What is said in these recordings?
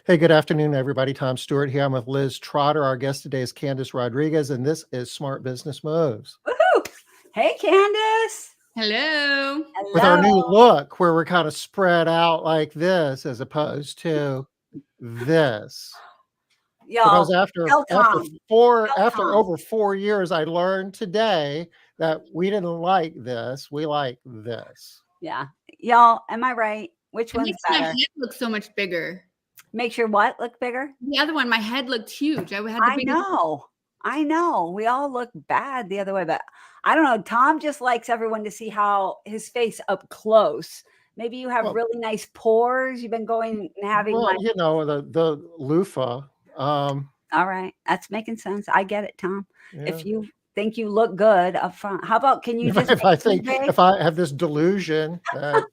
Hey, good afternoon, everybody. Tom Stewart here. I'm with Liz Trotter. Our guest today is Candice Rodriguez, and this is Smart Business Moves. Woohoo! Hey, Candice. Hello. With our Hello. new look, where we're kind of spread out like this, as opposed to this. Y'all, Because after tell Tom. over 4 years, I learned today that we didn't like this. We like this. Yeah. Y'all, am I right? Which It one's makes my better? head look so much bigger. Makes your what look bigger? The other one, my head looked huge. I had the I biggest. know. We all look bad the other way, but I don't know. Tom just likes everyone to see how his face up close. Maybe you have Well- really nice pores. You've been going and having Well, like, you know, the loofah. all right. That's making sense. I get it, Tom. Yeah. If you think you look good up front, how about can you just if make I have this delusion that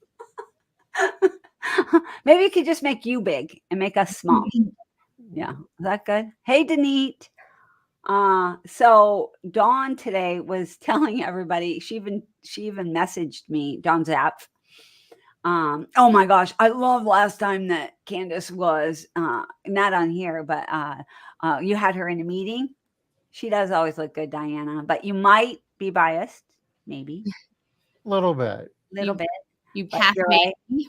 maybe you could just make you big and make us small. Yeah. Is that good? Hey, Denise. So Dawn today was telling everybody, she even messaged me, Dawn Zapp. Oh my gosh, I love last time that Candice was not on here, but you had her in a meeting. She does always look good, Diana, but you might be biased, maybe. a little bit. Little bit. You But passed you're me. right.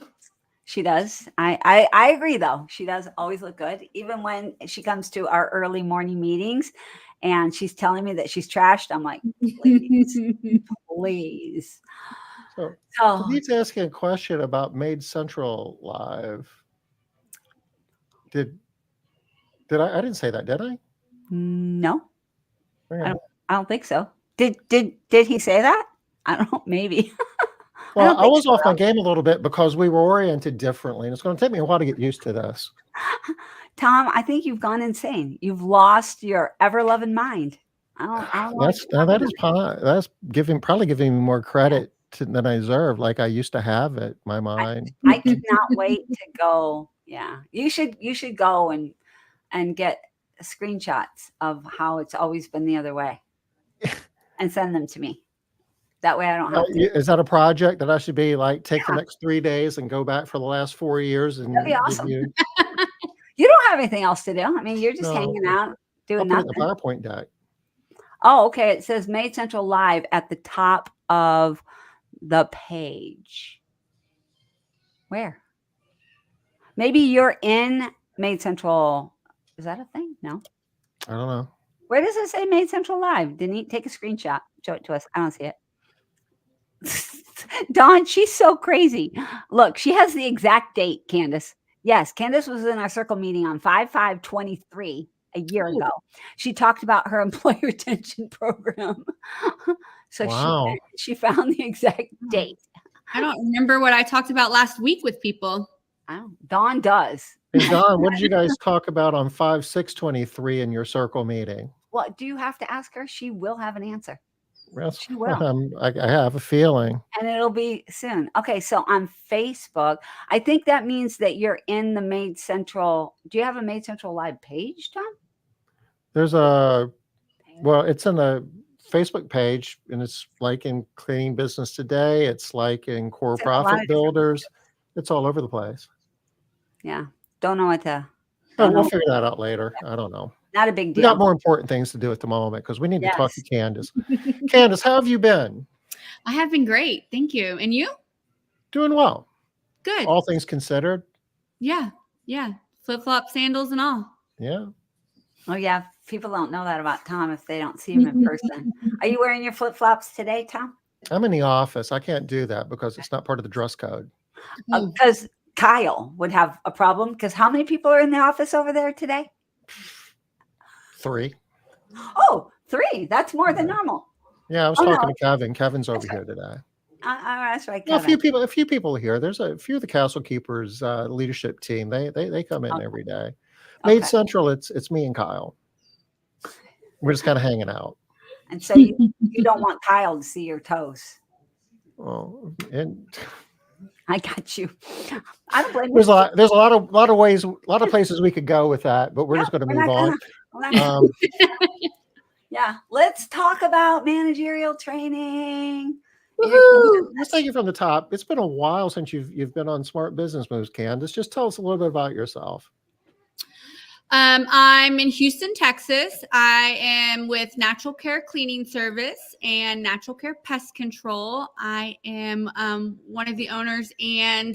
She does. I agree, though. She does always look good, even when she comes to our early morning meetings and she's telling me that she's trashed. I'm like, please, please. So So, Denise asking a question about Made Central Live. Did I didn't say that, did I? no, Okay. I don't think so. Did he say that? I don't know. Maybe. Well, I think was so, off my though. game a little bit because we were oriented differently, and it's going to take me a while to get used to this. Tom, I think you've gone insane. You've lost your ever-loving mind. I don't know. That's probably giving me more credit than I deserve. Like I used to have it, my mind. I cannot wait to go. Yeah, you should go and get screenshots of how it's always been the other way, and send them to me. That way, I don't have to. Is that a project that I should be like take the next 3 days and go back for the last 4 years and That'd be give awesome. you? You don't have anything else to do. I mean, you're just No, hanging out I'll doing put it in nothing. the PowerPoint deck. Oh, okay. It says Made Central Live at the top of the page. Where? Maybe you're in Made Central. Is that a thing? No. I don't know. Where does it say Made Central Live? Didn't he take a screenshot? Show it to us. I don't see it. Dawn, she's so crazy. Look, she has the exact date, Candice. Yes, Candice was in our circle meeting on 5/5/23 a year ago. She talked about her employee retention program. So Wow. she found the exact date. I don't remember what I talked about last week with people. Oh, Dawn does. Hey, Don, what did you guys talk about on 5/6/23 in your circle meeting? Well, do you have to ask her? She will have an answer. Yes, She will. I have a feeling. And it'll be soon. Okay, so on Facebook, I think that means that you're in the Made Central. Do you have a Made Central Live page, Tom? There's it's in the Facebook page, and it's like in Cleaning Business Today. It's like in Core It's in a lot Profit of Builders. It's all over the place. Yeah. Don't know what to. Oh, we'll figure that out later. I don't know. Not a big We got deal. more important things to do at the moment because we need to talk to Yes. Candice. Candice, how have you been? I have been great. Thank you. And you? Doing well. Good. All things considered. Yeah. Flip-flop sandals and all. Yeah. Oh, yeah. People don't know that about Tom if they don't see him in person. Are you wearing your flip-flops today, Tom? I'm in the office. I can't do that because it's not part of the dress code. Because Kyle would have a problem. Because how many people are in the office over there today? 3. Oh, 3. That's more than normal. Yeah, I was talking to Kevin. Kevin's over here today. That's right, Yeah, Kevin. a few people here. There's a few of the Castle Keepers leadership team. They come in every day. Made Central, it's me and Kyle. We're just kind of hanging out. And so you don't want Kyle to see your toes. Oh, and I got you. I don't blame you. there's a lot of ways, a lot of places we could go with that, but we're just going to move on. Yeah, let's talk about managerial training. Woohoo! Let's take it from the top. It's been a while since you've been on Smart Business Moves, Candice. Just tell us a little bit about yourself. I'm in Houston, Texas. I am with NaturalCare Cleaning Service and NaturalCare Pest Control. I am one of the owners, and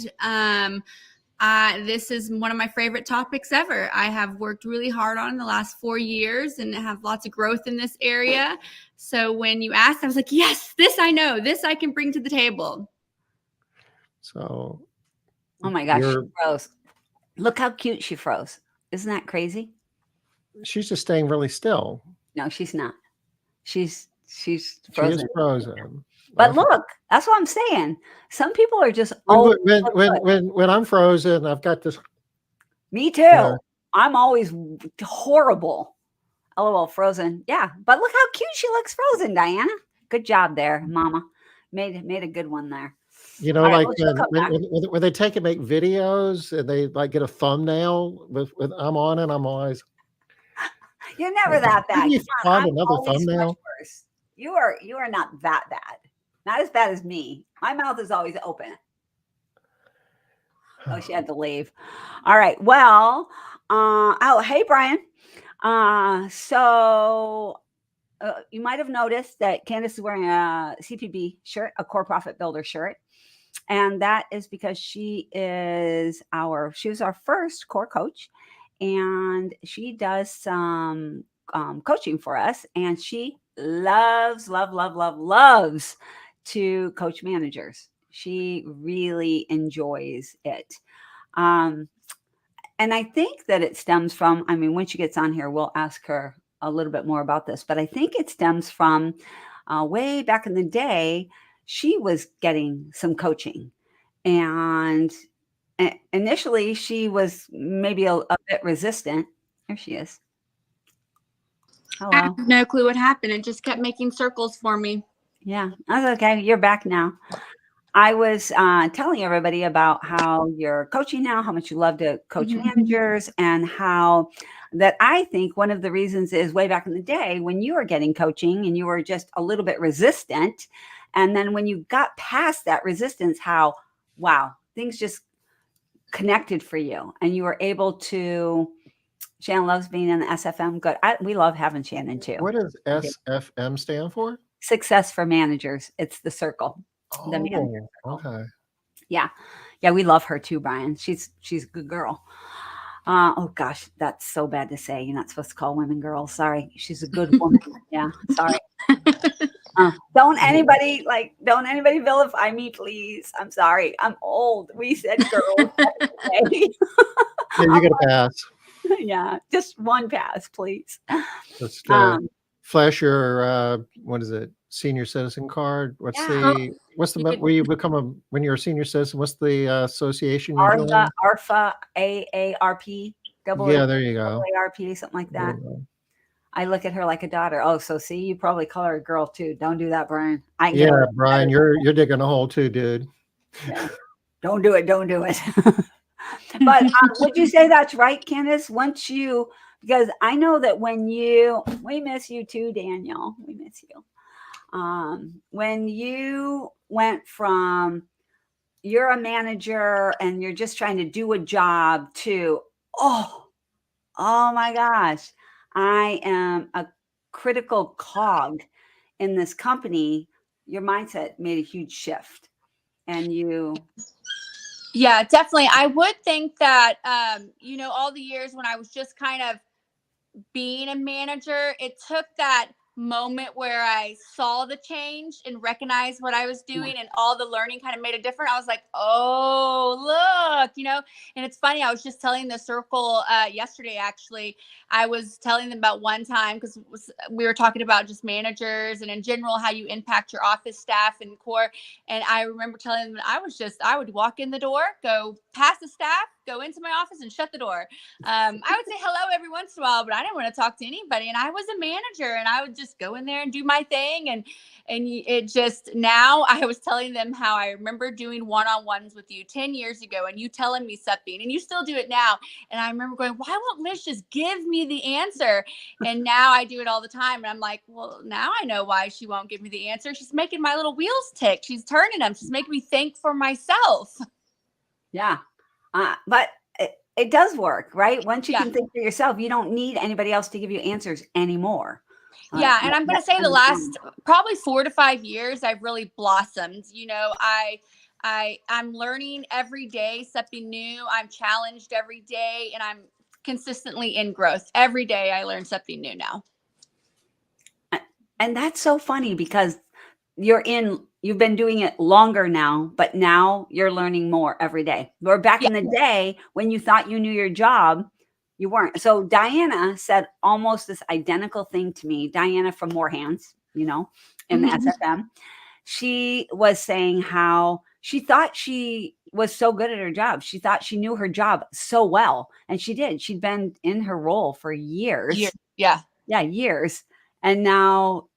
this is one of my favorite topics ever. I have worked really hard on in the last 4 years and have lots of growth in this area. So when you asked, I was like, yes, this I know. This I can bring to the table. So, oh my gosh, she froze. Look how cute she froze. Isn't that crazy? she's just staying really still. No, she's not. She's She is frozen. frozen. But Okay. look, that's what I'm saying. Some people are just When I'm frozen, I've got this. Me too. Yeah. I'm always horrible. LOL, frozen. Yeah, but look how cute she looks frozen, Diana. Good job there, Mama. Made a good one there. You know, All right, like well, she'll come back. when they take and make videos and they like get a thumbnail with I'm on it, I'm always. You're never that bad. Can you Come on, find I'm another always much thumbnail? worse. You are not that bad. Not as bad as me. My mouth is always open. Oh, she had to leave. All right. Well, oh, hey, Brian. So you might have noticed that Candice is wearing a CPB shirt, a Core Profit Builder shirt. And that is because she was our first core coach, and she does some coaching for us, and she loves to coach managers. She really enjoys it. And I think that it stems from, I mean, when she gets on here, we'll ask her a little bit more about this, but I think it stems from way back in the day, she was getting some coaching. And initially, she was maybe a bit resistant. There she is. I Hello. have no clue what happened. It just kept making circles for me. Yeah, that's okay. You're back now. I was telling everybody about how you're coaching now, how much you love to coach managers, and how that I think one of the reasons is way back in the day when you were getting coaching and you were just a little bit resistant. And then when you got past that resistance, how, wow, things just connected for you and you were able to. Shannon loves being in the SFM. Good. We love having Shannon too. What does SFM stand for? Success for Managers. It's the circle. Oh, The manager circle. okay. Yeah. Yeah, we love her too, Brian. She's a good girl. Oh gosh, that's so bad to say. You're not supposed to call women girls. Sorry. She's a good woman. Yeah, sorry. Don't anybody vilify me, please. I'm sorry. I'm old. We said girls. Yeah, you get a pass. Yeah, just one pass, please. Just flash your what is it? Senior citizen card. What's the where you become when you're a senior citizen? What's the association you join? ARFA, AARP, Yeah, there you go. AARP, something like that. I look at her like a daughter. Oh, so see, you probably call her a girl too. Don't do that, Brian. Yeah, Brian, you're digging a hole too, dude. Yeah. Don't do it. Don't do it. But would you say that's right, Candice? Because I know that we miss you too, Daniel. We miss you. When you went from you're a manager and you're just trying to do a job to, oh my gosh, I am a critical cog in this company, your mindset made a huge shift. And Yeah, definitely. I would think that, all the years when I was just kind of being a manager, it took that moment where I saw the change and recognized what I was doing and all the learning kind of made a difference. I was like, oh, look, and it's funny. I was just telling the circle yesterday, actually, I was telling them about one time because we were talking about just managers and in general, how you impact your office staff and core. And I remember telling them I would walk in the door, go past the staff, go into my office and shut the door. I would say hello every once in a while, but I didn't want to talk to anybody. And I was a manager and I would just go in there and do my thing. And it just, now I was telling them how I remember doing one-on-ones with you 10 years ago and you telling me something and you still do it now. And I remember going, why won't Liz just give me the answer? And now I do it all the time. And I'm like, well, now I know why she won't give me the answer. She's making my little wheels tick. She's turning them. She's making me think for myself. Yeah. But it does work, right? Once you Yeah. can think for yourself, you don't need anybody else to give you answers anymore. Yeah. And I'm going to say the last probably 4 to 5 years, I've really blossomed. You know, I'm learning every day something new. I'm challenged every day, and I'm consistently in growth. Every day I learn something new now. And that's so funny because you've been doing it longer now, but now you're learning more every day. Or back in the day when you thought you knew your job, you weren't. So Diana said almost this identical thing to me. Diana from More Hands, you know, in the SFM. She was saying how she thought she was so good at her job. She thought she knew her job so well. And she did. She'd been in her role for years. Yeah. Yeah, years. And now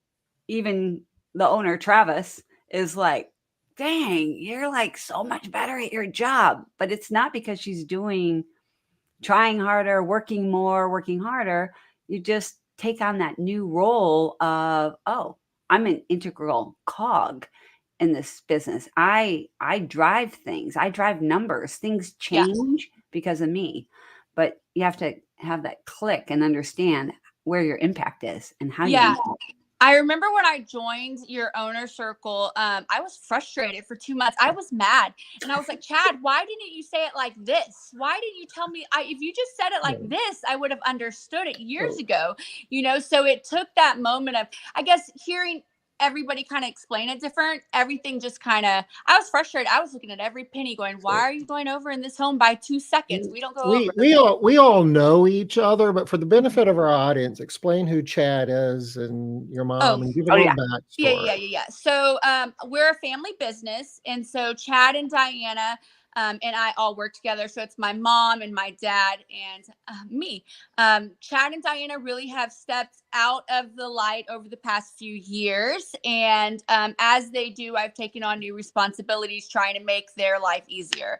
even the owner, Travis, is like, dang, you're like so much better at your job. But it's not because she's trying harder, working more, working harder. You just take on that new role of, oh, I'm an integral cog in this business. I drive things. I drive numbers. Things change because of me. But you have to have that click and understand where your impact is and how you impact. I remember when I joined your owner circle, I was frustrated for 2 months. I was mad. And I was like, Chad, why didn't you say it like this? Why didn't you tell me? If you just said it like this, I would have understood it years ago. You know, so it took that moment of, I guess, hearing everybody kind of explain it different. Everything just kind of, I was frustrated. I was looking at every penny going, why are you going over in this home by 2 seconds? We don't go over. We all know each other, but for the benefit of our audience, explain who Chad is and your mom and give a little backstory. Yeah. So we're a family business. And so Chad and Diana and I all work together. So it's my mom and my dad and me. Chad and Diana really have stepped out of the light over the past few years. And as they do, I've taken on new responsibilities, trying to make their life easier.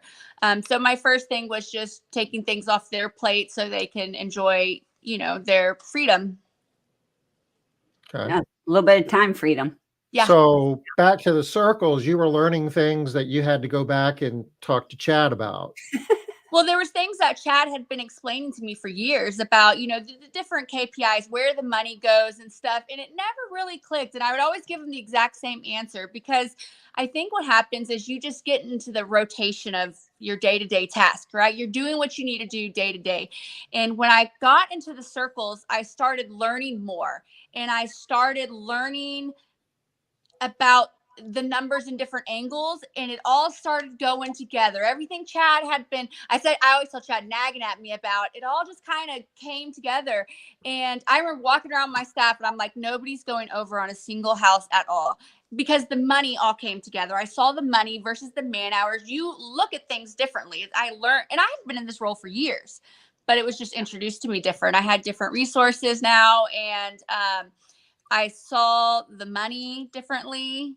So my first thing was just taking things off their plate so they can enjoy, you know, their freedom. Okay. Yeah, a little bit of time freedom. Yeah. So back to the circles, you were learning things that you had to go back and talk to Chad about. Well, there was things that Chad had been explaining to me for years about, you know, the different KPIs, where the money goes and stuff. And it never really clicked. And I would always give him the exact same answer, because I think what happens is you just get into the rotation of your day-to-day task, right? You're doing what you need to do day to day. And when I got into the circles, I started learning more, and I started learning about the numbers in different angles, and it all started going together. Everything Chad had been, I always saw Chad nagging at me about, it all just kind of came together. And I remember walking around my staff and I'm like, nobody's going over on a single house at all, because the money all came together. I saw the money versus the man hours. You look at things differently. I learned, and I've been in this role for years, but it was just introduced to me different. I had different resources now, and I saw the money differently,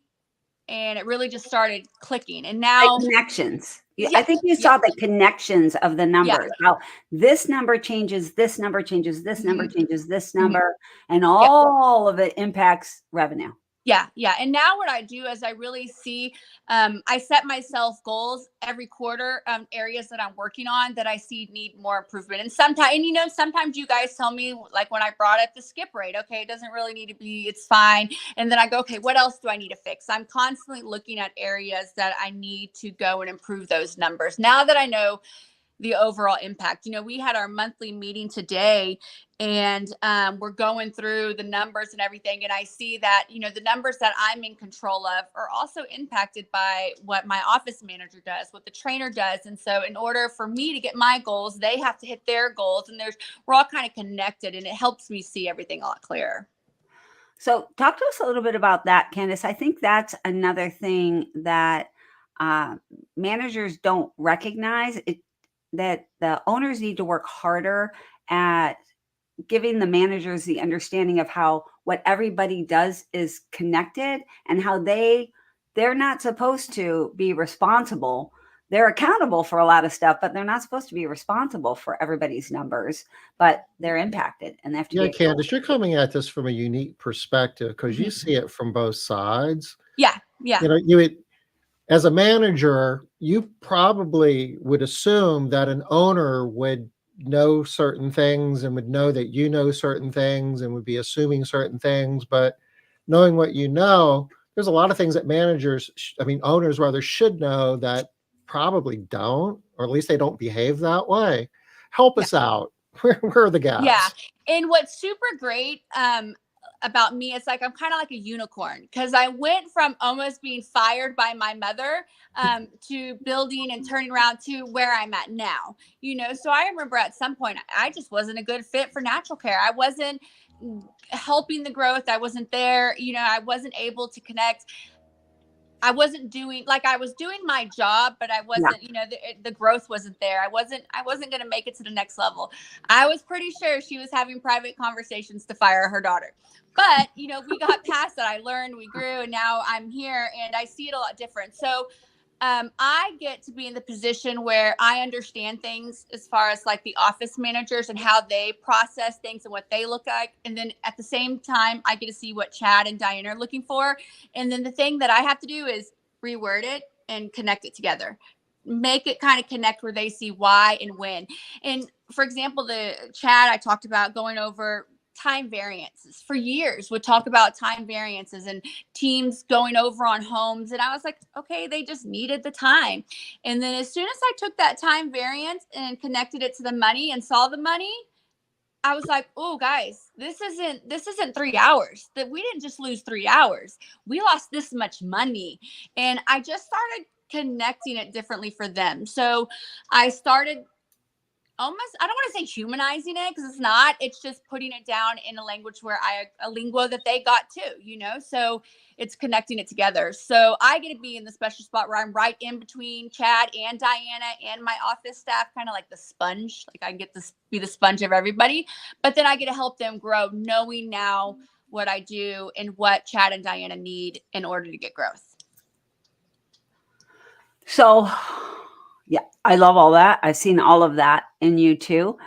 and it really just started clicking. And now connections. I think you saw the connections of the numbers. How this number changes, this number changes, this number changes, this number, and all of it impacts revenue. Yeah. And now what I do is I really see, I set myself goals every quarter, areas that I'm working on that I see need more improvement. And sometimes you guys tell me, like when I brought up the skip rate, okay, it doesn't really need to be, it's fine. And then I go, okay, what else do I need to fix? I'm constantly looking at areas that I need to go and improve those numbers. Now that I know the overall impact. You know, we had our monthly meeting today, and we're going through the numbers and everything. And I see that, you know, the numbers that I'm in control of are also impacted by what my office manager does, what the trainer does. And so in order for me to get my goals, they have to hit their goals, and we're all kind of connected, and it helps me see everything a lot clearer. So talk to us a little bit about that, Candice. I think that's another thing that managers don't recognize, that the owners need to work harder at giving the managers the understanding of how what everybody does is connected, and how they're not supposed to be responsible. They're accountable for a lot of stuff, but they're not supposed to be responsible for everybody's numbers, but they're impacted, and they have to get Candice, you're coming at this from a unique perspective because you see it from both sides. Yeah. You know, as a manager, you probably would assume that an owner would know certain things and would know that you know certain things and would be assuming certain things. But knowing what you know, there's a lot of things that owners rather should know that probably don't, or at least they don't behave that way. Help us out. Where are the Yeah. gaps? And what's super great about me, it's like I'm kind of like a unicorn, because I went from almost being fired by my mother to building and turning around to where I'm at now. So I remember at some point I just wasn't a good fit for natural care. I wasn't helping the growth. I wasn't there. I wasn't able to connect. I wasn't doing, like, I was doing my job, but I wasn't, the growth wasn't there. I wasn't going to make it to the next level. I was pretty sure she was having private conversations to fire her daughter, but we got past that. I learned, we grew, and now I'm here and I see it a lot different. So I get to be in the position where I understand things as far as like the office managers and how they process things and what they look like. And then at the same time, I get to see what Chad and Diane are looking for. And then the thing that I have to do is reword it and connect it together. Make it kind of connect where they see why and when. And for example, the Chad, I talked about going over time variances for years, would talk about time variances and teams going over on homes. And I was like, okay, they just needed the time. And then as soon as I took that time variance and connected it to the money and saw the money, I was like, oh guys, this isn't 3 hours. That we didn't just lose 3 hours. We lost this much money. And I just started connecting it differently for them. So I started almost, I don't want to say humanizing it, because it's not. It's just putting it down in a language where a lingo that they got too, so it's connecting it together. So I get to be in the special spot where I'm right in between Chad and Diana and my office staff, kind of like the sponge. Like I get to be the sponge of everybody, but then I get to help them grow, knowing now what I do and what Chad and Diana need in order to get growth. So yeah, I love all that. I've seen all of that in you too.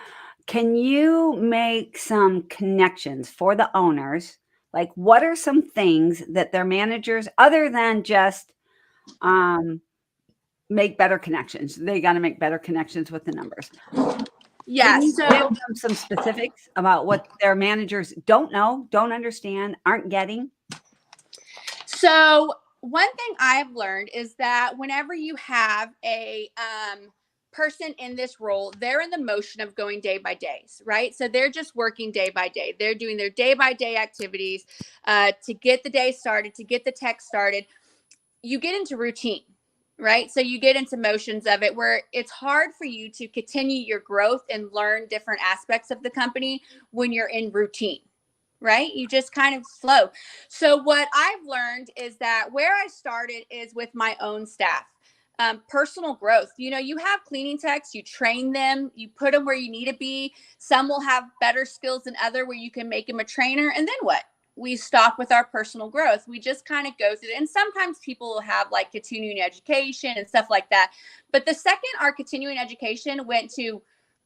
Can you make some connections for the owners? Like, what are some things that their managers, other than just make better connections? They got to make better connections with the numbers. Yeah. Can you So give them some specifics about what their managers don't know, don't understand, aren't getting? So one thing I've learned is that whenever you have a person in this role, they're in the motion of going day by days, right? So they're just working day by day. They're doing their day by day activities to get the day started, to get the tech started. You get into routine, right? So you get into motions of it where it's hard for you to continue your growth and learn different aspects of the company when you're in routine. Right? You just kind of slow. So what I've learned is that where I started is with my own staff. Personal growth. You have cleaning techs, you train them, you put them where you need to be. Some will have better skills than other where you can make them a trainer. And then what? We stop with our personal growth. We just kind of go through it. And sometimes people will have like continuing education and stuff like that. But the second our continuing education went to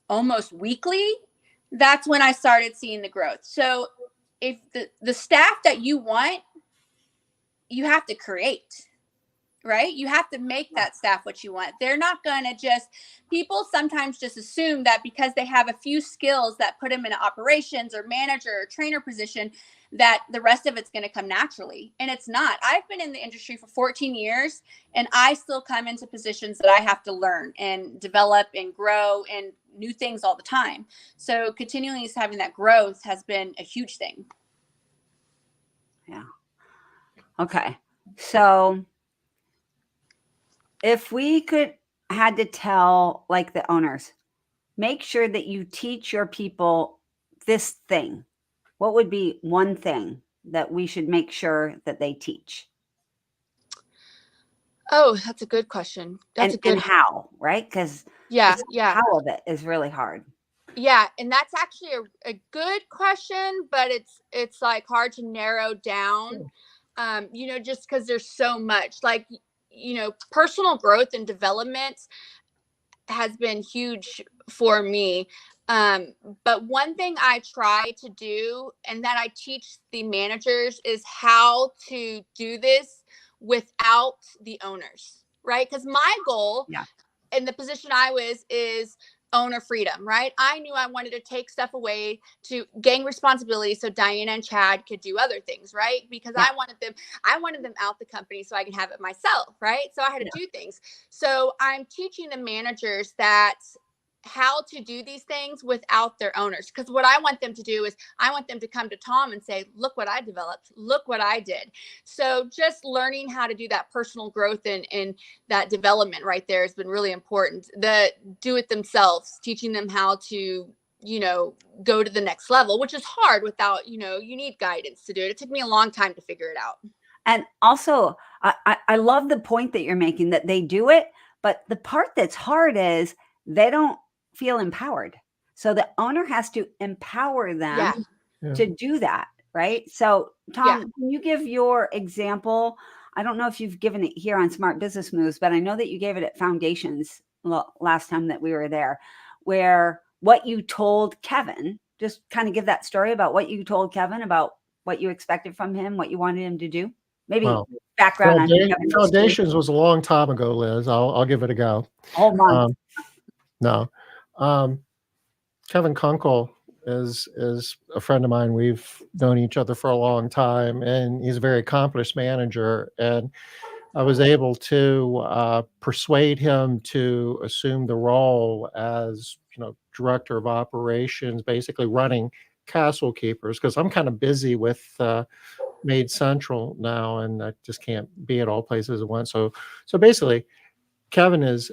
almost weekly, that's when I started seeing the growth. So if the staff that you want, you have to create, right? You have to make that staff what you want. They're not going to just, people sometimes just assume that because they have a few skills that put them in an operations or manager or trainer position, that the rest of it's going to come naturally. And it's not. I've been in the industry for 14 years and I still come into positions that I have to learn and develop and grow and new things all the time. So continually having that growth has been a huge thing. Yeah. Okay. So if we had to tell like the owners, make sure that you teach your people this thing, what would be one thing that we should make sure that they teach? Oh, that's a good question. And how, right? Because yeah. how of it is really hard. Yeah, and that's actually a good question, but it's like hard to narrow down. Just because there's so much. Like, personal growth and development has been huge for me. But one thing I try to do and that I teach the managers is how to do this without the owners. right? Because my goal Yeah. in the position I was is owner freedom, right? I knew I wanted to take stuff away to gain responsibility so Diana and Chad could do other things, right? Because Yeah. I wanted them out the company so I can have it myself, right? So I had to do things. So I'm teaching the managers that how to do these things without their owners. Because what I want them to do is I want them to come to Tom and say, look what I developed, look what I did. So just learning how to do that personal growth and that development right there has been really important. The do it themselves, teaching them how to, go to the next level, which is hard without, you need guidance to do it. It took me a long time to figure it out. And also, I love the point that you're making, that they do it, but the part that's hard is they don't feel empowered. So the owner has to empower them to do that, right? So Tom, can you give your example? I don't know if you've given it here on Smart Business Moves, but I know that you gave it at Foundations last time that we were there, where what you told Kevin, just kind of give that story about what you told Kevin about what you expected from him, what you wanted him to do. Maybe background on Foundations was a long time ago, Liz. I'll give it a go. Oh, month. No. Kevin Kunkel is a friend of mine. We've known each other for a long time, and he's a very accomplished manager. And I was able to persuade him to assume the role as, director of operations, basically running Castle Keepers, because I'm kind of busy with Made Central now, and I just can't be at all places at once. So basically, Kevin is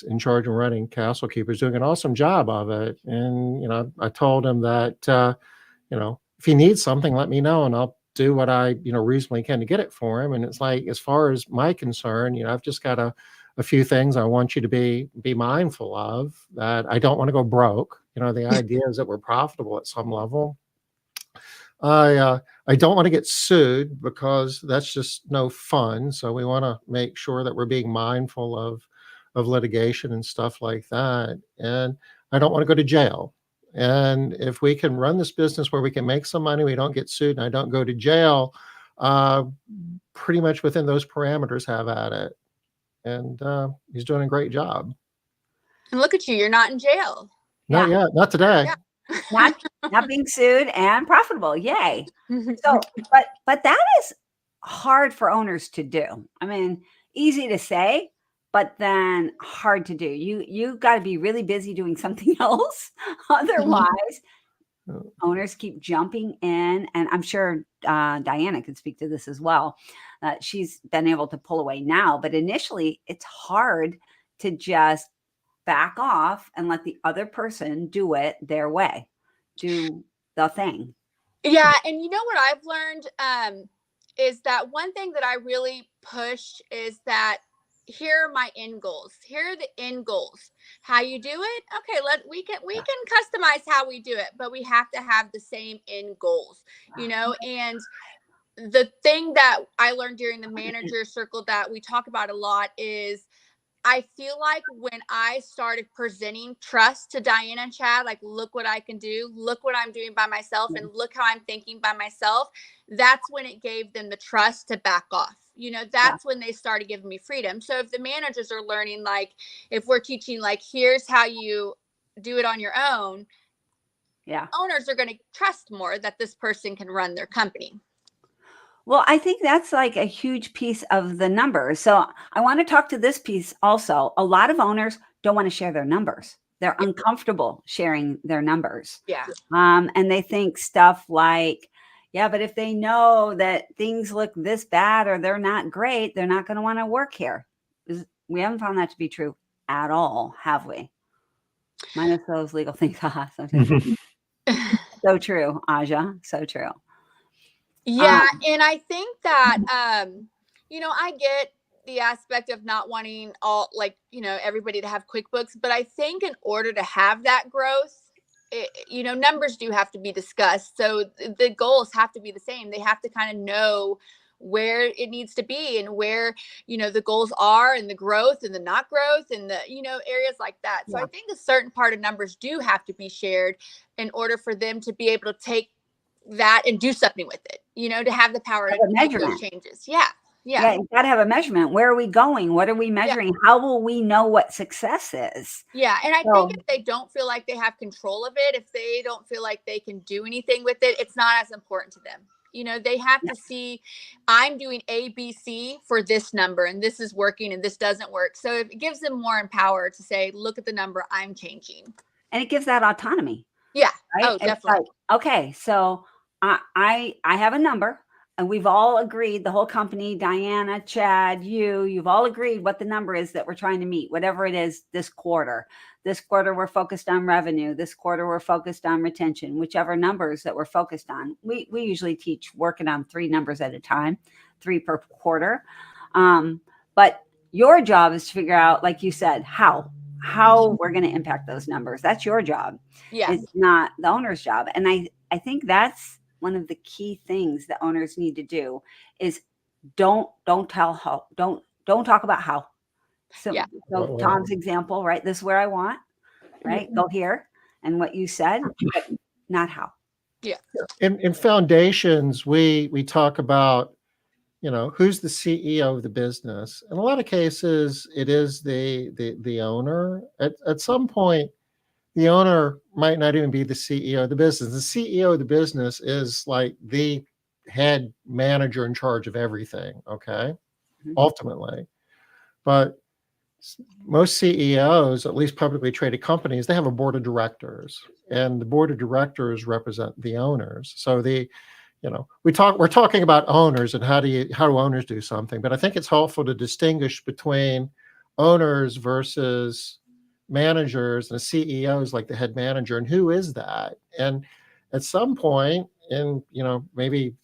in charge of running Castle Keepers, doing an awesome job of it. And I told him that if he needs something, let me know, and I'll do what I reasonably can to get it for him. And it's like, as far as my concern, I've just got a few things I want you to be mindful of. That I don't want to go broke. The idea is that we're profitable at some level. I don't want to get sued, because that's just no fun. So we want to make sure that we're being mindful of litigation and stuff like that. And I don't want to go to jail. And if we can run this business where we can make some money, we don't get sued, and I don't go to jail, pretty much within those parameters, have at it. And he's doing a great job. And look at you, you're not in jail. Not yet, not today. Yeah. Not being sued and profitable. Yay. So, but that is hard for owners to do. I mean, easy to say, but then hard to do. You got to be really busy doing something else. Otherwise, owners keep jumping in. And I'm sure Diana could speak to this as well. She's been able to pull away now, but initially it's hard to just back off and let the other person do it their way, do the thing. Yeah. And you know what I've learned is that one thing that I really push is that here are my end goals. Here are the end goals. How you do it? Okay, we can customize how we do it, but we have to have the same end goals, and the thing that I learned during the manager circle that we talk about a lot is I feel like when I started presenting trust to Diana and Chad, like, look what I can do, look what I'm doing by myself, and look how I'm thinking by myself, that's when it gave them the trust to back off. That's when they started giving me freedom. So if the managers are learning, like, if we're teaching, like, here's how you do it on your own, owners are going to trust more that this person can run their company. Well, I think that's like a huge piece of the numbers. So I want to talk to this piece also. A lot of owners don't want to share their numbers. They're uncomfortable sharing their numbers. Yeah. And they think stuff like, but if they know that things look this bad or they're not great, they're not going to want to work here. We haven't found that to be true at all, have we? Minus those legal things. So true, Aja. So true. Yeah. And I think that, I get the aspect of not wanting everybody to have QuickBooks, but I think in order to have that growth, numbers do have to be discussed. So the goals have to be the same. They have to kind of know where it needs to be and where, the goals are, and the growth and the not growth and the, areas like that. So I think a certain part of numbers do have to be shared in order for them to be able to take that and do something with it, to have the power to make those changes. Yeah. Yeah. You got to have a measurement. Where are we going? What are we measuring? How will we know what success is? Yeah. And I So- think if they don't feel like they have control of it, if they don't feel like they can do anything with it, it's not as important to them. You know, they have to see, I'm doing A, B, C for this number, and this is working and this doesn't work. So it gives them more empower to say, look at the number I'm changing. And it gives that autonomy. Yeah. Right? Oh, It's definitely. like, okay, so I have a number, and we've all agreed, the whole company, Diana, Chad, you've all agreed what the number is that we're trying to meet, whatever it is this quarter. This quarter, we're focused on revenue. This quarter, we're focused on retention, whichever numbers that we're focused on. We usually teach working on 3 numbers at a time, 3 per quarter. But your job is to figure out, like you said, how we're going to impact those numbers. That's your job. Yeah. It's not the owner's job. And I think that's one of the key things that owners need to do is don't tell how, don't talk about how. So, Yeah. so Tom's example, right? This is where I want, right? Go here. And what you said, but not how. Yeah. In foundations, we talk about, who's the CEO of the business. In a lot of cases, it is the owner. At some point, the owner might not even be the CEO of the business. The CEO of the business is like the head manager in charge of everything, okay? Mhm. Ultimately. But most CEOs, at least publicly traded companies, they have a board of directors, and the board of directors represent the owners. So we're talking about owners and how do owners do something, but I think it's helpful to distinguish between owners versus managers, and CEOs like the head manager, and who is that? And at some point, and maybe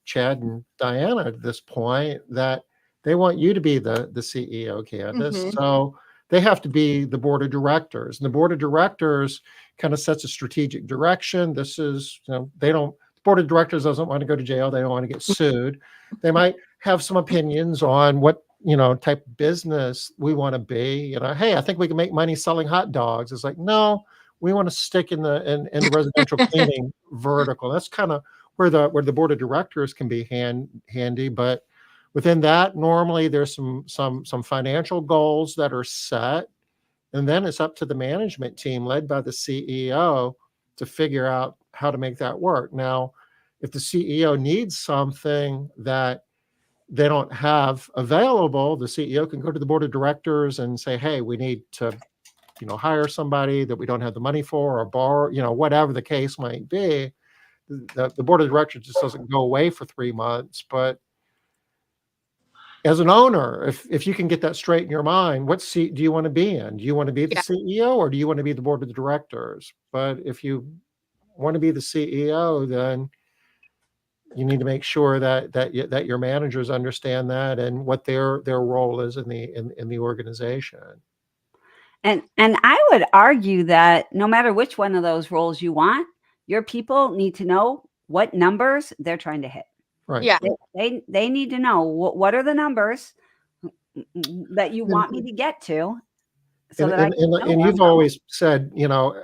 Chad and Diana at this point, that they want you to be the CEO, Candice. Mhm. So they have to be the board of directors, and the board of directors kind of sets a strategic direction. This is, the board of directors doesn't want to go to jail. They don't want to get sued. They might have some opinions on what type of business we want to be. Hey, I think we can make money selling hot dogs. It's like, no, we want to stick in the residential cleaning vertical. That's kind of where the board of directors can be handy. But within that, normally there's some financial goals that are set, and then it's up to the management team led by the CEO to figure out how to make that work. Now, if the CEO needs something that they don't have available, the CEO can go to the board of directors and say, hey, we need to hire somebody that we don't have the money for, or borrow, whatever the case might be. The board of directors just doesn't go away for 3 months. But as an owner, if you can get that straight in your mind, what seat do you want to be in? Do you want to be the CEO, or do you want to be the board of the directors? But if you want to be the CEO, then you need to make sure that your managers understand that and what their role is in the organization. And I would argue that no matter which one of those roles you want, your people need to know what numbers they're trying to hit. Right. Yeah. They need to know what are the numbers that you want me to get to. So and you've always said,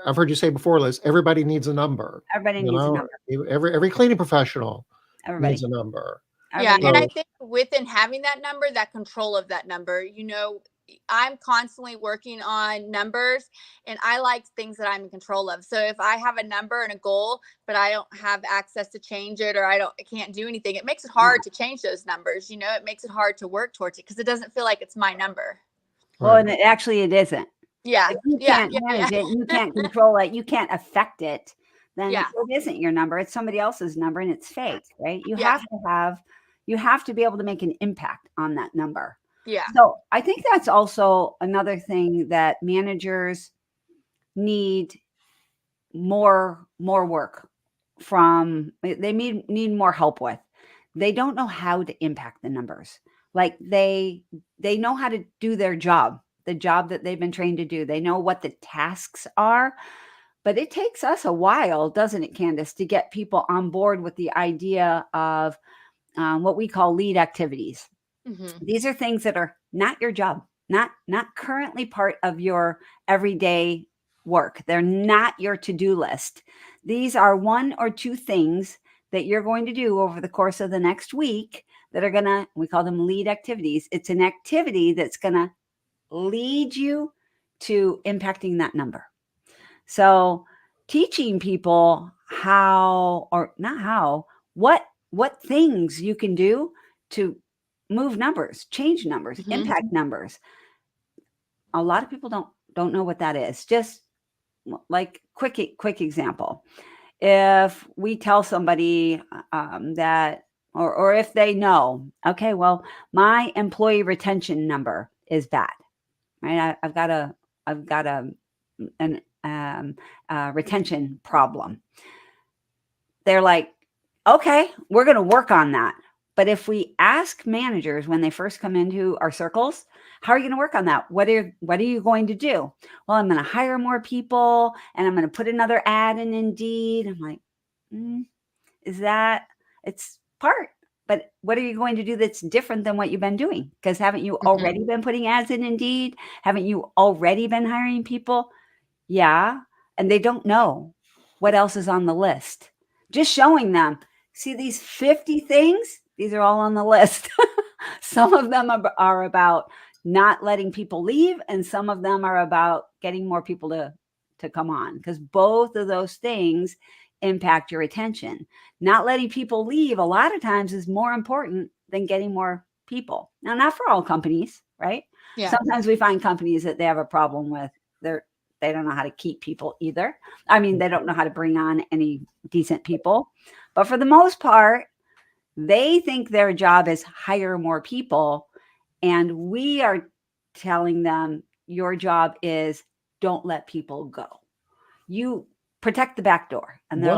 I've heard you say before, Liz, everybody needs a number. Everybody needs a number. Every cleaning professional Everybody needs a number. Yeah. Everybody And I needs- think within having that number, that control of that number, I'm constantly working on numbers, and I like things that I'm in control of. So if I have a number and a goal, but I don't have access to change it, or I can't do anything, it makes it hard to change those numbers. It makes it hard to work towards it because it doesn't feel like it's my number. Well, and it isn't. Yeah. If you can't manage it, you can't control it, you can't affect it, then it isn't your number. It's somebody else's number, and it's fake, right? You have to be able to make an impact on that number. Yeah. So I think that's also another thing that managers need more work from. They need more help with. They don't know how to impact the numbers. Like they know how to do their job, the job that they've been trained to do. They know what the tasks are, but it takes us a while, doesn't it, Candice, to get people on board with the idea of what we call lead activities. Mm-hmm. These are things that are not your job, not currently part of your everyday work. They're not your to-do list. These are 1 or 2 things that you're going to do over the course of the next week that are we call them lead activities. It's an activity that's going to lead you to impacting that number. So teaching people what things you can do to move numbers, change numbers, impact numbers. A lot of people don't know what that is. Just like quick example. If we tell somebody that, or if they know, okay, well, my employee retention number is bad, right? I've got a retention problem. They're like, okay, we're going to work on that. But if we ask managers when they first come into our circles, how are you going to work on that? What are you going to do? Well, I'm going to hire more people and I'm going to put another ad in Indeed. I'm like, it's part, but what are you going to do that's different than what you've been doing? Because haven't you already been putting ads in Indeed? Haven't you already been hiring people? Yeah. And they don't know what else is on the list. Just showing them, see these 50 things? These are all on the list. Some of them are about not letting people leave, and some of them are about getting more people to come on, because both of those things impact your retention. Not letting people leave a lot of times is more important than getting more people. Now, not for all companies, right? Yeah. Sometimes we find companies that they have a problem with. They don't know how to keep people either. I mean, they don't know how to bring on any decent people. But for the most part, they think their job is hire more people. And we are telling them your job is don't let people go. You protect the back door. And they're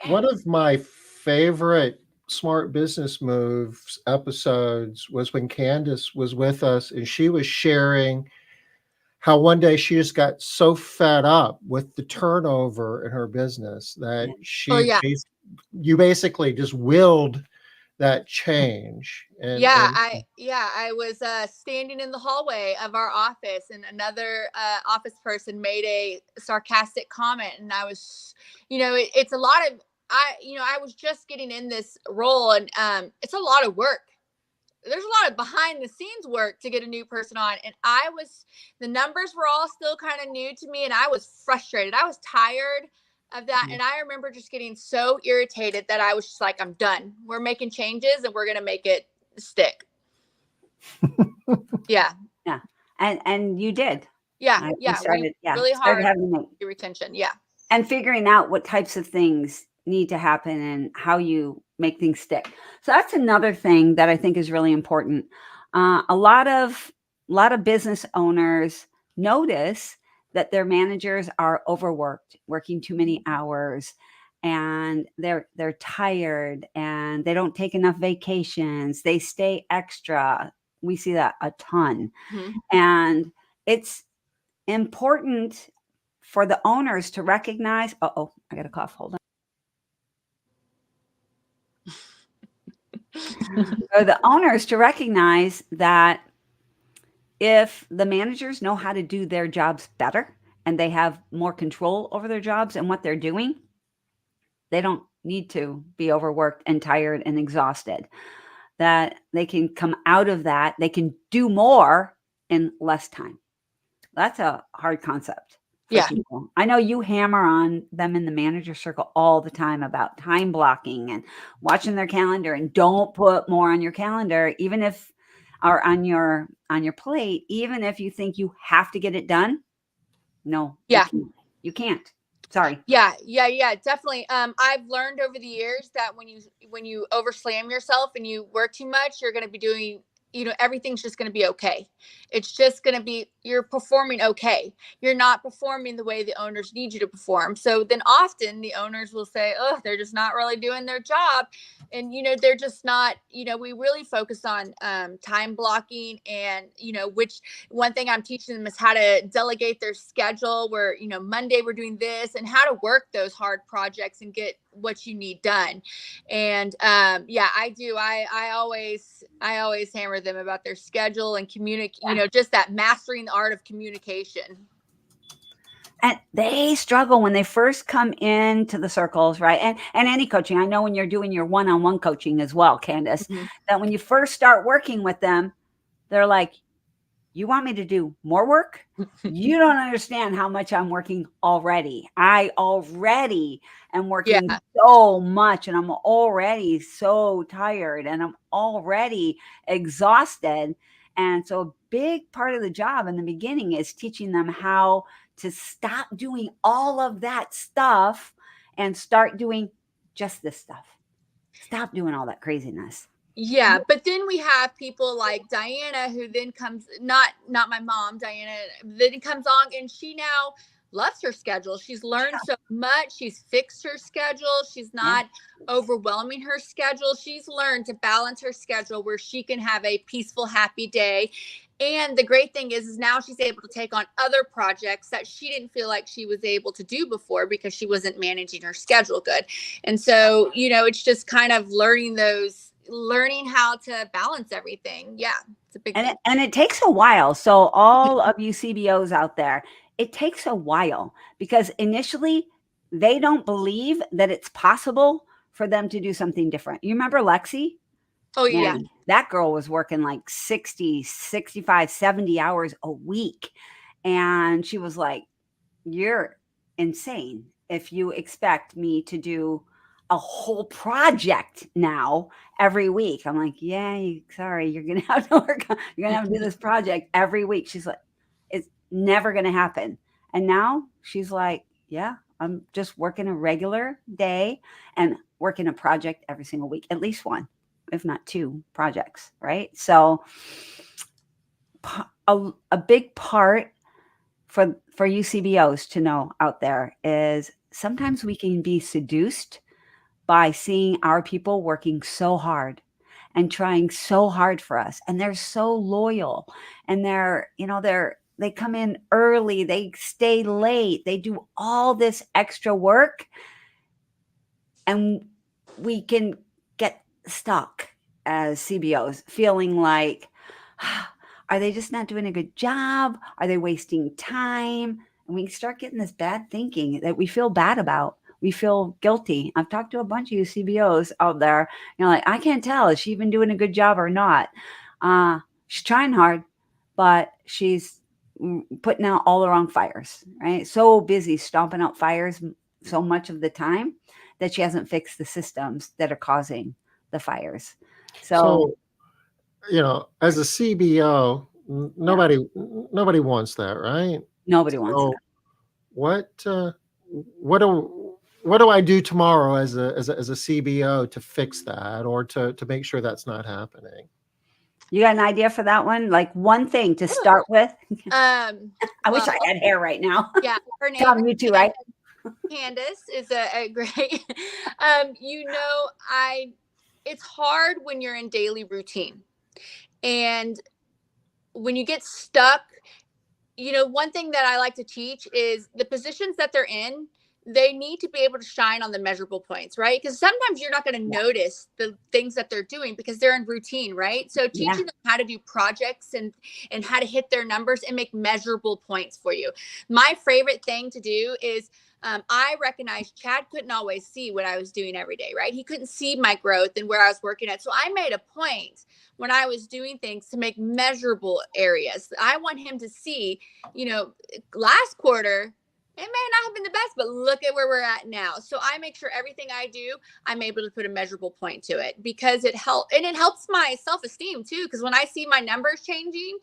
one of my favorite smart business moves episodes was when Candice was with us and she was sharing how one day she just got so fed up with the turnover in her business that you basically just willed that change. I was standing in the hallway of our office, and another office person made a sarcastic comment, and I was, it's a lot of, I was just getting in this role, and it's a lot of work. There's a lot of behind the scenes work to get a new person on. And the numbers were all still kind of new to me, and I was frustrated. I was tired of that. And I remember just getting so irritated that I was just like, I'm done. We're making changes and we're going to make it stick. Yeah. Yeah. And you did. Yeah. Started really hard having to make retention. Yeah. And figuring out what types of things need to happen and how you make things stick. So that's another thing that I think is really important. A lot of business owners notice that their managers are overworked, working too many hours, and they're tired, and they don't take enough vacations. They stay extra. We see that a ton. And it's important for the owners to recognize, I got a cough, hold on. For the owners to recognize that if the managers know how to do their jobs better and they have more control over their jobs and what they're doing, they don't need to be overworked and tired and exhausted. That they can come out of that, they can do more in less time. That's a hard concept. People. I know you hammer on them in the manager circle all the time about time blocking and watching their calendar, and don't put more on your calendar, even if, or on your plate, even if you think you have to get it done. No, you can't. Sorry. Yeah, definitely. I've learned over the years that when you overslam yourself and you work too much, you're going to be doing, everything's just going to be okay. It's just going to be, you're performing okay. You're not performing the way the owners need you to perform. So then often the owners will say, oh, they're just not really doing their job. And, they're just not, we really focus on time blocking and, which one thing I'm teaching them is how to delegate their schedule where, Monday we're doing this, and how to work those hard projects and get what you need done. And I do. I always hammer them about their schedule and communicate, just that mastering the art of communication. And they struggle when they first come into the circles, right? And any coaching. I know when you're doing your one-on-one coaching as well, Candice, that when you first start working with them, they're like, you want me to do more work? You don't understand how much I'm working already. I already am working so much, and I'm already so tired, and I'm already exhausted. And so a big part of the job in the beginning is teaching them how to stop doing all of that stuff and start doing just this stuff. Stop doing all that craziness. Yeah, but then we have people like Diana, who then comes, not my mom, Diana, then comes on, and she now loves her schedule. She's learned so much. She's fixed her schedule. She's not overwhelming her schedule. She's learned to balance her schedule where she can have a peaceful, happy day. And the great thing is now she's able to take on other projects that she didn't feel like she was able to do before because she wasn't managing her schedule good. And so, it's just kind of learning how to balance everything. Yeah, it's a big thing. And it takes a while. So all of you CBOs out there, it takes a while because initially they don't believe that it's possible for them to do something different. You remember Lexi? Oh, yeah. Man, that girl was working like 60, 65, 70 hours a week. And she was like, you're insane if you expect me to do a whole project now every week. I'm like, yeah, sorry, you're going to have to work on, you're going to have to do this project every week. She's like, it's never going to happen. And now she's like, yeah, I'm just working a regular day and working a project every single week, at least one, if not two projects. Right. So a big part for you CBOs to know out there is sometimes we can be seduced by seeing our people working so hard and trying so hard for us. And they're so loyal, and they come in early, they stay late, they do all this extra work, and we can get stuck as CBOs feeling like, are they just not doing a good job? Are they wasting time? And we start getting this bad thinking that we feel bad about. We feel guilty. I've talked to a bunch of you CBOs out there. Like, I can't tell, is she even doing a good job or not? She's trying hard, but she's putting out all the wrong fires, right? So busy stomping out fires so much of the time that she hasn't fixed the systems that are causing the fires. So as a CBO, nobody wants that, right? Nobody wants that. What do I do tomorrow as a CBO to fix that, or to make sure that's not happening? You got an idea for that one? Like one thing to start with? I wish I had hair right now. Yeah, her name. Tom, you too, right? Candice is a great. It's hard when you're in daily routine, and when you get stuck. One thing that I like to teach is the positions that they're in, they need to be able to shine on the measurable points, right? Because sometimes you're not going to notice the things that they're doing because they're in routine, right? So teaching them how to do projects and how to hit their numbers and make measurable points for you. My favorite thing to do is I recognized Chad couldn't always see what I was doing every day, right? He couldn't see my growth and where I was working at. So I made a point when I was doing things to make measurable areas. I want him to see, last quarter, it may not have been the best, but look at where we're at now. So I make sure everything I do, I'm able to put a measurable point to it because it helps my self-esteem too. Because when I see my numbers changing,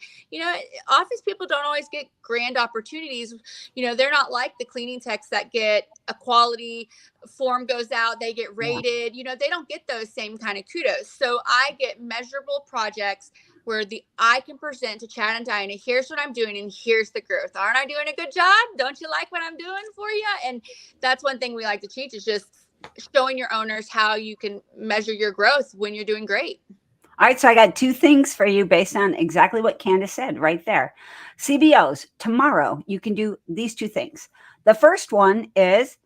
office people don't always get grand opportunities. They're not like the cleaning techs that get a quality form goes out, they get rated. They don't get those same kind of kudos. So I get measurable projects where I can present to Chad and Diana, here's what I'm doing and here's the growth. Aren't I doing a good job? Don't you like what I'm doing for you? And that's one thing we like to teach is just showing your owners how you can measure your growth when you're doing great. All right, so I got two things for you based on exactly what Candice said right there. CBOs, tomorrow you can do these two things. The first one is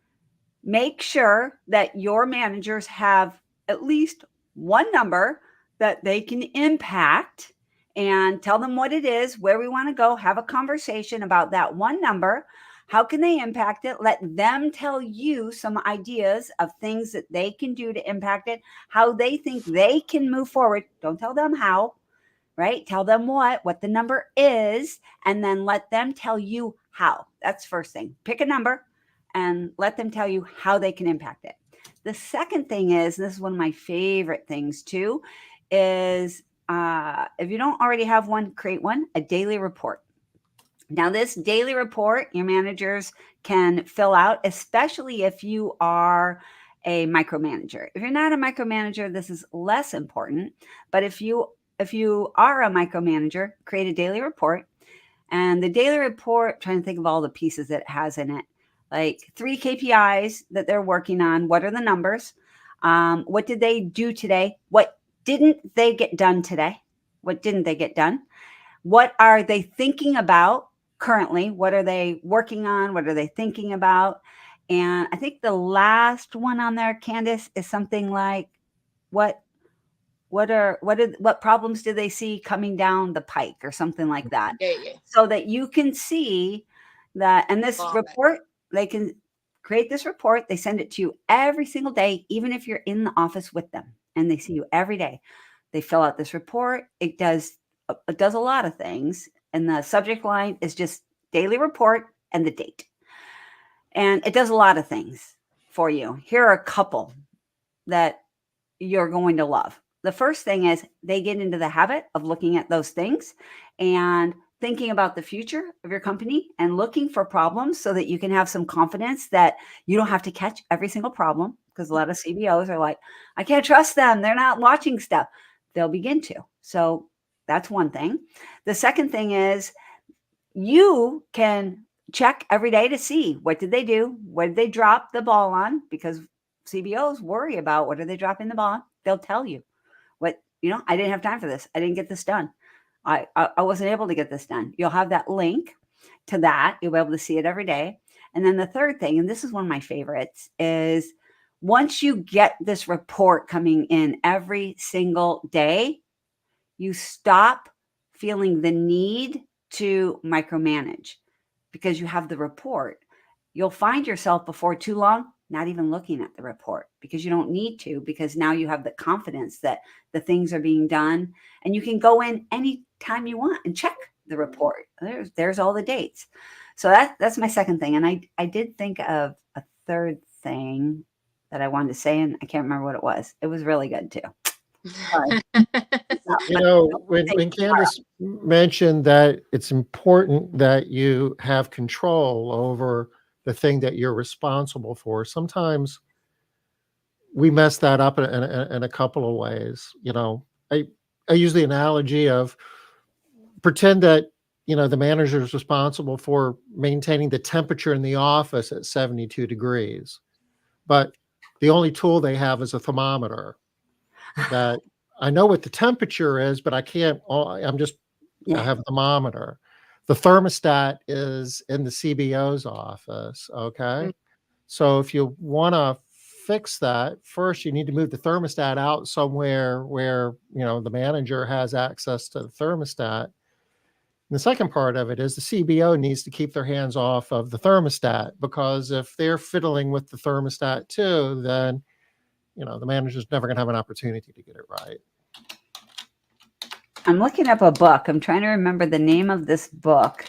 make sure that your managers have at least one number that they can impact, and tell them what it is, where we want to go, have a conversation about that one number, How can they impact it? Let them tell you some ideas of things that they can do to impact it, how they think they can move forward. Don't tell them how, right? Tell them what the number is, and then let them tell you how. That's first thing. Pick a number and let them tell you how they can impact it. The second thing is, this is one of my favorite things too, is if you don't already have one, create one, a daily report. Now, this daily report, your managers can fill out, especially if you are a micromanager. If you're not a micromanager, this is less important. But if you are a micromanager, create a daily report. And the daily report, trying to think of all the pieces that it has in it, like 3 KPIs that they're working on. What are the numbers? What did they do today? What didn't they get done today? What didn't they get done? What are they thinking about currently? What are they working on? What are they thinking about? And I think the last one on there, Candice, is something like, what problems do they see coming down the pike, or something like that? Yeah. So that you can see that. And this report, they can create this report. They send it to you every single day, even if you're in the office with them, and they see you every day. They fill out this report. It does a lot of things. And the subject line is just daily report and the date. And it does a lot of things for you. Here are a couple that you're going to love. The first thing is, they get into the habit of looking at those things and thinking about the future of your company and looking for problems, so that you can have some confidence that you don't have to catch every single problem, because a lot of CBOs are like, I can't trust them, they're not watching stuff. They'll begin to. So that's one thing. The second thing is, you can check every day to see, what did they do? What did they drop the ball on? Because CBOs worry about, what are they dropping the ball on? They'll tell you, I didn't have time for this. I didn't get this done. I wasn't able to get this done. You'll have that link to that. You'll be able to see it every day. And then the third thing, and this is one of my favorites, is once you get this report coming in every single day, you stop feeling the need to micromanage, because you have the report. You'll find yourself before too long not even looking at the report, because you don't need to, because now you have the confidence that the things are being done, and you can go in anytime you want and check the report. There's all the dates. So that's my second thing. And I did think of a third thing that I wanted to say, and I can't remember what it was. It was really good too. Sorry. When Candice mentioned that it's important that you have control over the thing that you're responsible for, sometimes we mess that up in a couple of ways. I use the analogy of, pretend that the manager is responsible for maintaining the temperature in the office at 72 degrees, but the only tool they have is a thermometer. That I know what the temperature is, but I can't. I have a thermometer. The thermostat is in the CBO's office. Okay, so if you want to fix that, first you need to move the thermostat out somewhere where the manager has access to the thermostat. And the second part of it is, the CBO needs to keep their hands off of the thermostat, because if they're fiddling with the thermostat too, then the manager's never going to have an opportunity to get it right. I'm looking up a book. I'm trying to remember the name of this book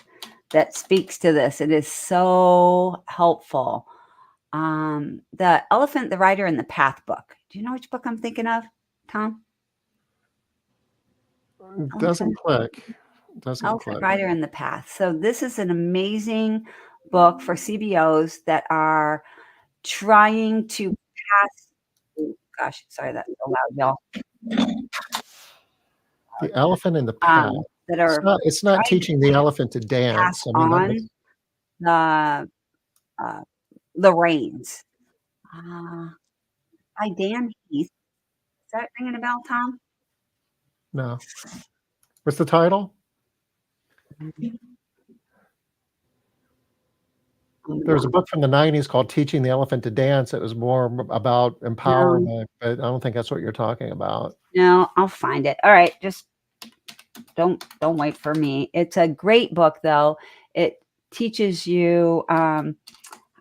that speaks to this. It is so helpful. The Elephant, the Rider, and the Path book. Do you know which book I'm thinking of, Tom? It doesn't click. Elephant, Rider, and the Path. So this is an amazing book for CBOs that are trying to pass. Oh, gosh, sorry, that's so loud, y'all. The Elephant and the Path. That are it's not teaching the elephant to dance. On the reins. By Dan Heath. Is that ringing a bell, Tom? No. What's the title? There was a book from the 90s called Teaching the Elephant to Dance. It was more about empowerment, but I don't think that's what you're talking about. No, I'll find it. All right, just don't wait for me. It's a great book, though. It teaches you,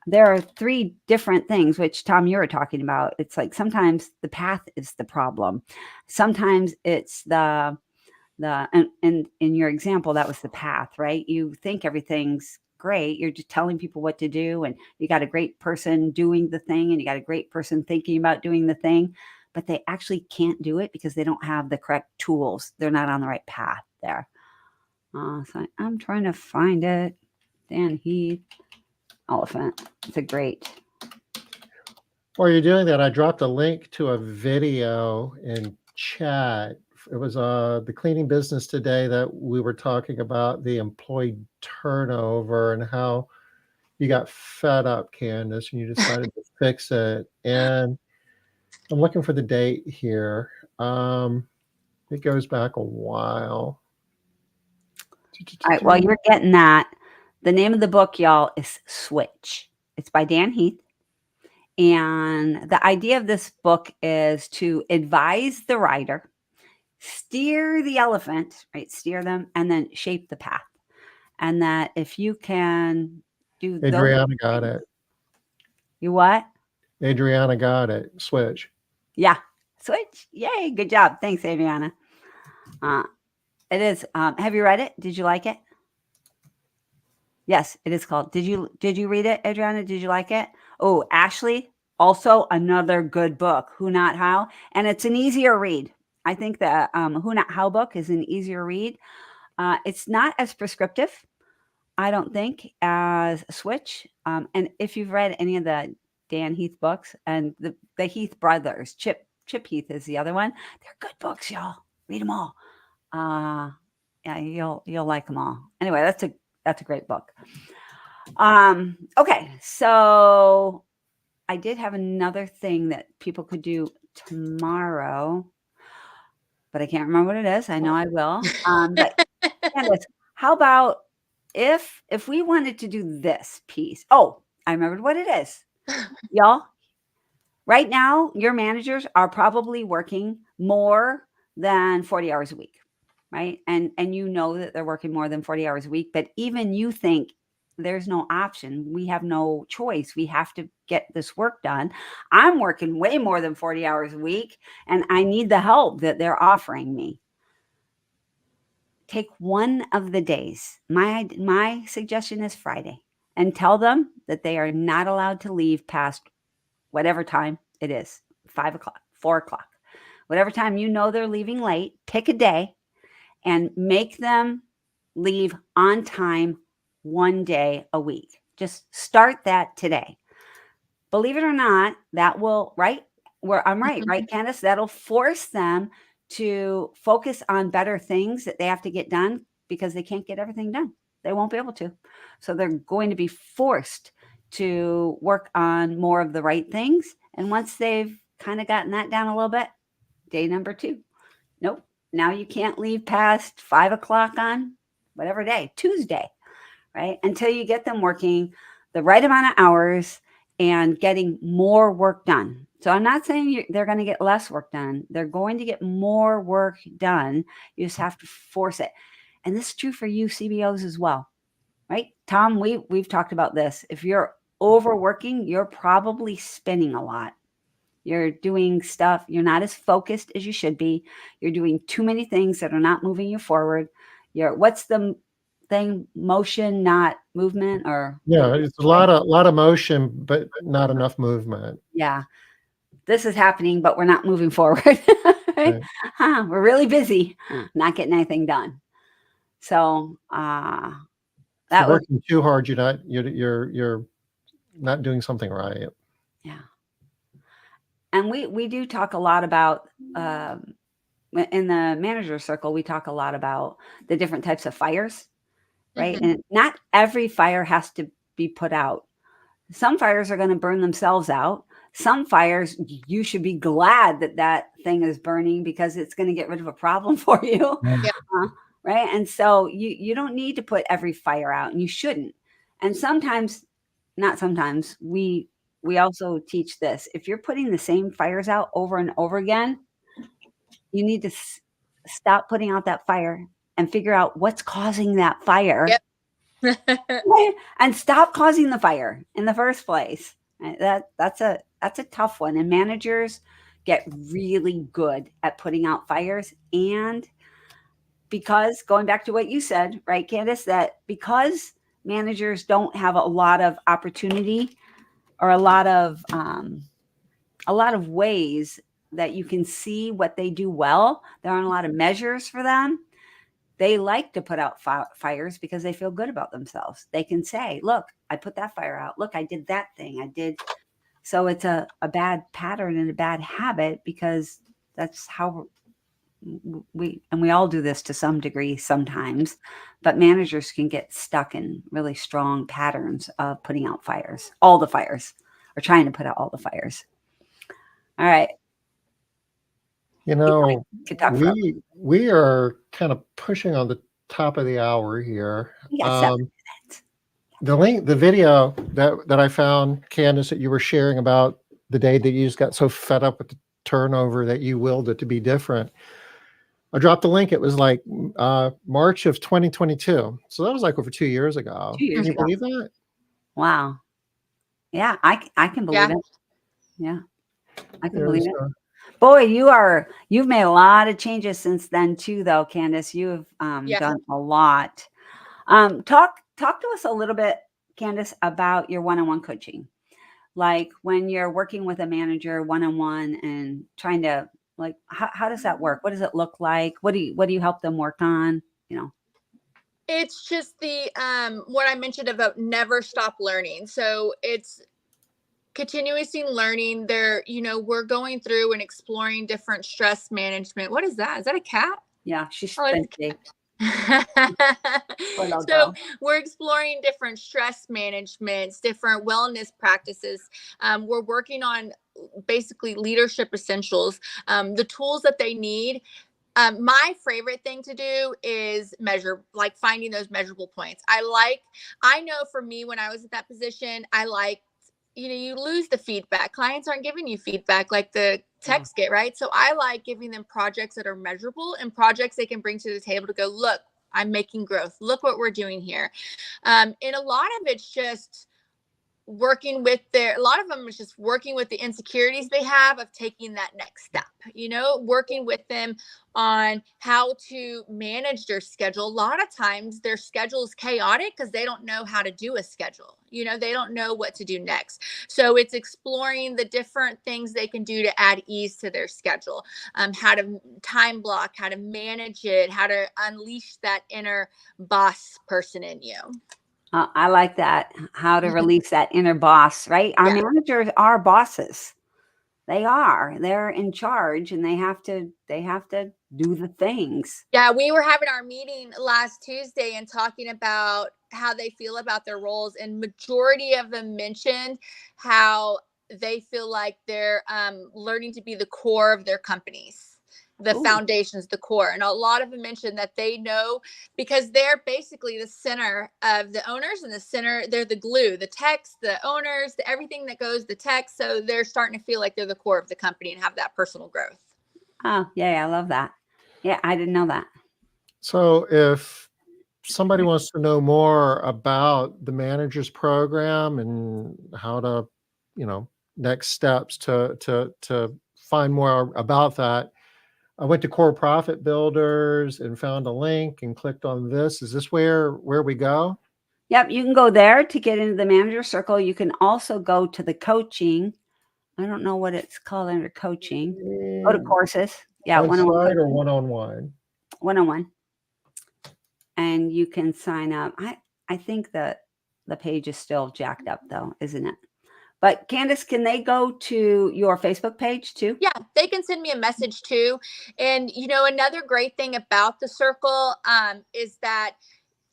there are 3 different things, which Tom, you were talking about. It's like sometimes the path is the problem. Sometimes it's and in your example, that was the path, right? You think everything's great. You're just telling people what to do, and you got a great person doing the thing, and you got a great person thinking about doing the thing, but they actually can't do it because they don't have the correct tools. They're not on the right path there. So I'm trying to find it. Dan Heath, elephant. It's a great. While you're doing that, I dropped a link to a video in chat. It was the cleaning business today that we were talking about the employee turnover and how you got fed up, Candice, and you decided to fix it. And I'm looking for the date here. It goes back a while. All right, well, you're getting that. The name of the book, y'all, is Switch. It's by Dan Heath. And the idea of this book is to advise the rider, steer the elephant, right? Steer them, and then shape the path. And that if you can do Adriana got it. You what? Adriana got it. Switch. Yeah. Switch. Yay. Good job. Thanks, Adriana. It is. Have you read it? Did you like it? Yes, it is called. Did you read it, Adriana? Did you like it? Oh, Ashley, also another good book, Who Not How. And it's an easier read. I think the Who Not How book is an easier read. It's not as prescriptive, I don't think, as Switch. And if you've read any of the Dan Heath books, and the Heath brothers, Chip Heath is the other one. They're good books, y'all. Read them all. Yeah, you'll like them all. Anyway, that's a great book. Okay, so I did have another thing that people could do tomorrow, but I can't remember what it is. I know I will. But Candice, how about if we wanted to do this piece? Oh, I remembered what it is. Y'all, right now, your managers are probably working more than 40 hours a week, right? And you know that they're working more than 40 hours a week, but even you think there's no option. We have no choice. We have to get this work done. I'm working way more than 40 hours a week, and I need the help that they're offering me. Take one of the days. My suggestion is Friday, and tell them that they are not allowed to leave past whatever time it is, 5 o'clock, 4 o'clock, whatever time you know they're leaving late. Pick a day and make them leave on time one day a week. Just start that today. Believe it or not, that will, right? Where I'm right, Candice? That'll force them to focus on better things that they have to get done because they can't get everything done. They won't be able to. So they're going to be forced to work on more of the right things. And once they've kind of gotten that down a little bit, day number 2, nope. Now you can't leave past 5 o'clock on whatever day, Tuesday, right? Until you get them working the right amount of hours and getting more work done. So I'm not saying they're going to get less work done. They're going to get more work done. You just have to force it. And this is true for you CBOs as well, right? Tom, we've talked about this. If you're overworking, you're probably spinning a lot. You're doing stuff. You're not as focused as you should be. You're doing too many things that are not moving you forward. What's the thing? Motion, not movement, or yeah, it's a lot of motion, but not enough movement. Yeah, this is happening, but we're not moving forward. Right? We're really busy, not getting anything done. So that was working too hard. You're not doing something right. Yeah. And we do talk a lot about, in the manager circle, we talk a lot about the different types of fires, right? Mhm. And not every fire has to be put out. Some fires are going to burn themselves out. Some fires, you should be glad that thing is burning because it's going to get rid of a problem for you. Yeah. Right. And so you don't need to put every fire out, and you shouldn't. And sometimes, not sometimes, we also teach this. If you're putting the same fires out over and over again, you need to stop putting out that fire and figure out what's causing that fire. Yep. and stop causing the fire in the first place. That's a tough one. And managers get really good at putting out fires. And because going back to what you said, right, Candice, that because managers don't have a lot of opportunity or a lot of ways that you can see what they do well, there aren't a lot of measures for them. They like to put out fires because they feel good about themselves. They can say, look, I put that fire out. Look, I did that thing. I did. So it's a bad pattern and a bad habit, because that's how we all do this to some degree sometimes, but managers can get stuck in really strong patterns of putting out fires, all the fires, or trying to put out all the fires. All right. You know, Could talk for we are kind of pushing on the top of the hour here. we got 7 minutes. The video that I found, Candice, that you were sharing about the day that you just got so fed up with the turnover that you willed it to be different. I dropped the link. It was like March of 2022. So that was like over 2 years ago. 2 years Can you ago. believe that? Wow. Yeah, I can believe Yeah. it. Yeah, I can It believe was, it. Boy, you've made a lot of changes since then too, though, Candice. You've Yeah. done a lot. Talk to us a little bit, Candice, about your one-on-one coaching. Like when you're working with a manager one-on-one and trying to, like, how does that work? What does it look like? What do you help them work on? You know. It's just the what I mentioned about never stop learning. So it's continuously learning. There, we're going through and exploring different stress management. What is that? Is that a cat? Yeah, she's Oh, it's fancy. So we're exploring different stress managements, different wellness practices. We're working on basically leadership essentials, the tools that they need. My favorite thing to do is measure, like finding those measurable points. I know for me, when I was at that position, you lose the feedback. Clients aren't giving you feedback like the techs get, right? So I like giving them projects that are measurable and projects they can bring to the table to go, look, I'm making growth. Look what we're doing here. And a lot of it's just working with a lot of them is just working with the insecurities they have of taking that next step, working with them on how to manage their schedule. A lot of times their schedule is chaotic because they don't know how to do a schedule. They don't know what to do next. So it's exploring the different things they can do to add ease to their schedule, how to time block, how to manage it, how to unleash that inner boss person in you. I like that. How to release that inner boss, right? Our managers are bosses. They're in charge, and they have to do the things. Yeah. We were having our meeting last Tuesday and talking about how they feel about their roles. And majority of them mentioned how they feel like they're learning to be the core of their companies. The foundations, the core. And a lot of them mentioned that they know, because they're basically the center of the owners, and the center, they're the glue, the techs, the owners, everything that goes, the techs. So they're starting to feel like they're the core of the company and have that personal growth. Oh, yeah, I love that. Yeah, I didn't know that. So if somebody wants to know more about the managers program and how to, next steps to find more about that, I went to Core Profit Builders and found a link and clicked on this. Is this where we go? Yep, you can go there to get into the manager circle. You can also go to the coaching. I don't know what it's called under coaching. Go to courses. Yeah, one-on-one or one-on-one. One-on-one. And you can sign up. I think that the page is still jacked up though, isn't it? But Candice, can they go to your Facebook page too? Yeah, they can send me a message too. And another great thing about the circle is that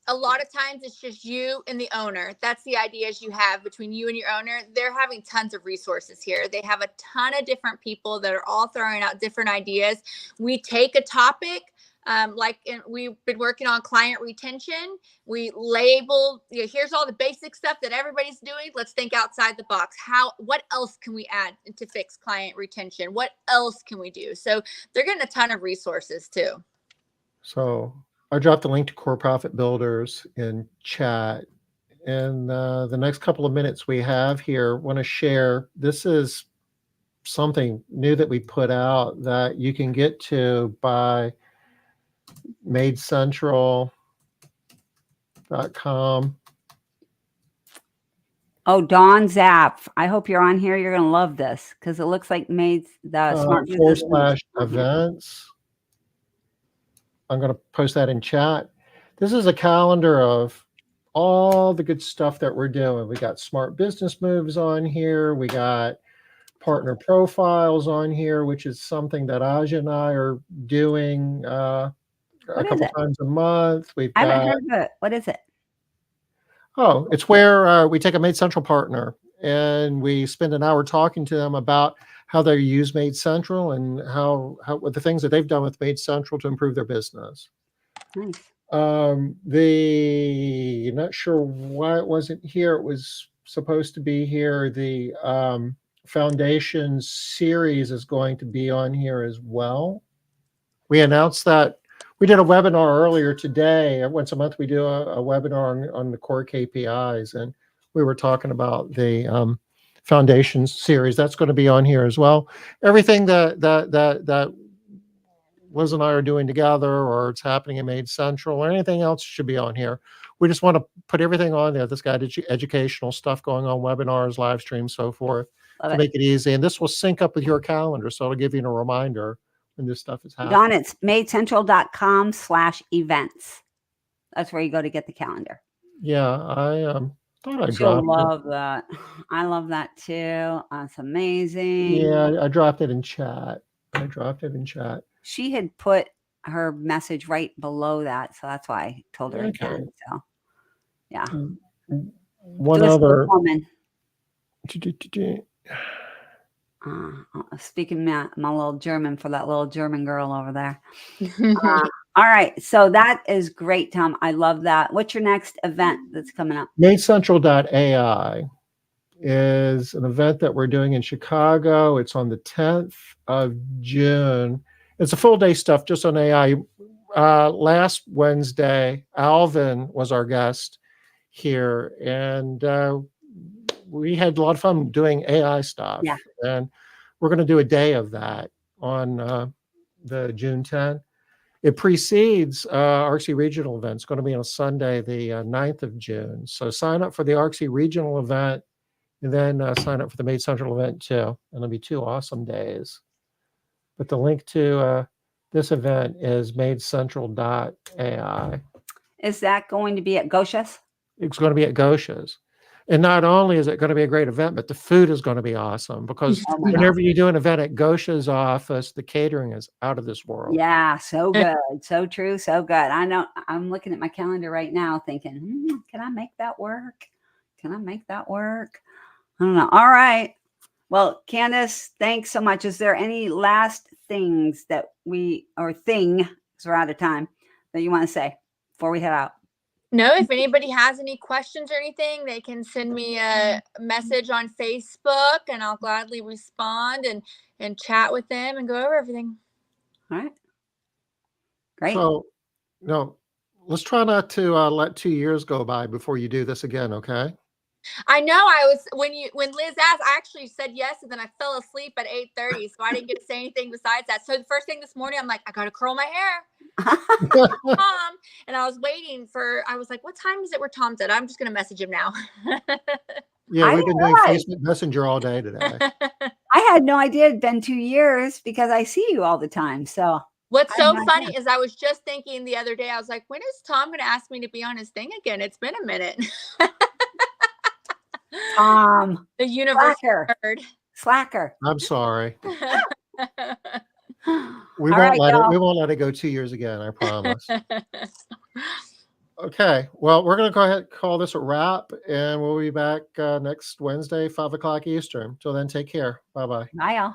a lot of times it's just you and the owner. That's the ideas you have between you and your owner. They're having tons of resources here. They have a ton of different people that are all throwing out different ideas. We take a topic, we've been working on client retention. We label, here's all the basic stuff that everybody's doing. Let's think outside the box. What else can we add to fix client retention? What else can we do? So they're getting a ton of resources too. So I dropped the link to Core Profit Builders in chat. In the next couple of minutes we have here, want to share. This is something new that we put out that you can get to by madecentral.com. Oh, Dawn Zapp. I hope you're on here. You're going to love this because it looks like made the smart business /events. I'm going to post that in chat. This is a calendar of all the good stuff that we're doing. We got smart business moves on here. We got partner profiles on here, which is something that Aja and I are doing a couple times a month. I haven't heard of it. What is it? Oh, it's where we take a Made Central partner and we spend an hour talking to them about how they use Made Central and what the things that they've done with Made Central to improve their business. Nice. Not sure why it wasn't here. It was supposed to be here. The foundation series is going to be on here as well. We announced that. We did a webinar earlier today. Once a month we do a webinar on the core KPIs, and we were talking about the foundation series. That's going to be on here as well. Everything that Liz and I are doing together, or it's happening in Made Central, or anything else should be on here. We just want to put everything on there. This got educational stuff going on, webinars, live streams, so forth, to make it easy. And this will sync up with your calendar, so it'll give you a reminder when this stuff is happening. Don, it's madecentral.com/events. That's where you go to get the calendar. Yeah, I thought I dropped it. You'll love that. I love that too. That's amazing. Yeah, I dropped it in chat. She had put her message right below that, so that's why I told her again. So, yeah. One other woman. Speaking my little German for that little German girl over there. All right. So that is great, Tom. I love that. What's your next event that's coming up? MadeCentral.ai is an event that we're doing in Chicago. It's on the 10th of June. It's a full day stuff just on AI. Last Wednesday, Alvin was our guest here, and we had a lot of fun doing AI stuff. Yeah. And we're going to do a day of that on the June 10th. It precedes ARCSI regional event. It's going to be on Sunday, the 9th of June. So sign up for the ARCSI regional event, and then sign up for the Made Central event too. And it'll be 2 awesome days. But the link to this event is madecentral.ai. Is that going to be at Gosha's? It's going to be at Gosha's. And not only is it going to be a great event, but the food is going to be awesome, because whenever you do an event at Gosha's office, the catering is out of this world. Yeah, so good. So true, so good. I know. I'm looking at my calendar right now thinking, can I make that work? I don't know. All right. Well, Candice, thanks so much. Is there any last things that we're out of time, that you want to say before we head out? No, if anybody has any questions or anything, they can send me a message on Facebook, and I'll gladly respond and chat with them and go over everything. All right. Great. So, let's try not to let 2 years go by before you do this again, okay? I know. I was when Liz asked, I actually said yes, and then I fell asleep at 8:30, so I didn't get to say anything besides that. So the first thing this morning, I'm like, I gotta curl my hair. Tom, and I was waiting I was like, what time is it where Tom's at? I'm just gonna message him now. Yeah, we've been doing Facebook Messenger all day today. I had no idea it'd been 2 years because I see you all the time. So what's so funny is I was just thinking the other day, I was like, when is Tom gonna ask me to be on his thing again? It's been a minute. The universe slacker. I'm sorry. We won't let it go 2 years again, I promise. Okay. Well, we're going to go ahead and call this a wrap, and we'll be back next Wednesday, 5 o'clock Eastern. Till then, take care. Bye-bye. Bye, y'all.